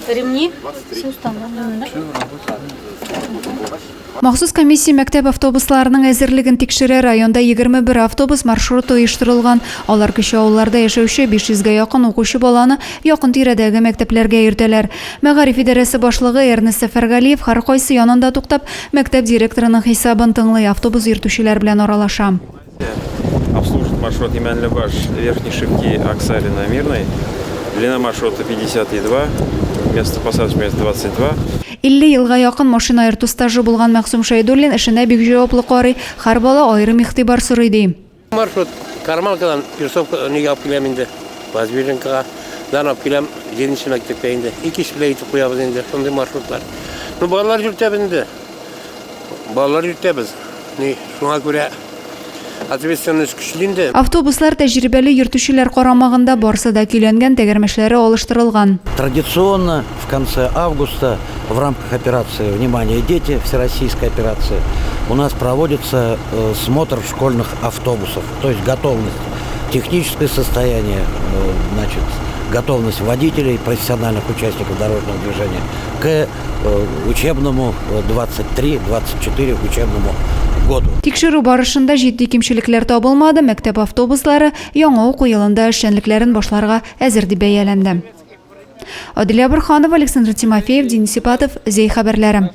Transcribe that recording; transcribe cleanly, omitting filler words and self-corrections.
Ремни? Махсус комиссия мәктәп автобусларының әзерлеген тикшерә, районда 21 автобус маршруты оештырылган. Алар кече авылларда яшәүче 500-гә якын укучы баланы якын тирәдәге мәктәпләргә йөртәләр. Мәгариф идарәсе башлыгы Эрнест Сәфәргалиев һәркайсы янында туктап, мәктәп директорының хисабын тыңлый, автобус йөртүчеләр белән аралаша. Обслужит маршрут Иман-Любаш, Верхней Шипки, Аксарина, Мирной. Длина маршрута 52, место посадки место 22. 50 елга якын машина йөртү стажы булган Мәхсүм Шәйдуллин эшенә бик җаваплы карый, һәр бала аерым игътибар сорый ди. Маршрут Кармалкадан Персовка неге алып киләм инде. Возведенкага дан алып киләм 7-нче мәктәпкә инде. 2 эш белән итеп куябыз инде. Шундый маршрутлар. Балалар йөртәбез инде. Балалар йөртәбез. Шуңа күрә ответственность көчле инде. Автобуслар тәҗрибәле йөртүчеләр карамагында барсы да көйләнгән тәгәрмәчләре алыштырылган. Традиционно в конце августа в рамках операции «Внимание, дети», всероссийской операции, у нас проводится смотр школьных автобусов, то есть готовность, техническое состояние, значит, готовность водителей, профессиональных участников дорожного движения к учебному 23-24 учебному году. Тикшерү барышында җитди кимчелекләр табылмады, мәктәп автобуслары яңа уку елында эшчәнлекләрен башларга әзер дип бәяләнде. Адилә Борханова, Александр Тимофеев, Денис Ипатов, Зей хәбәрләре.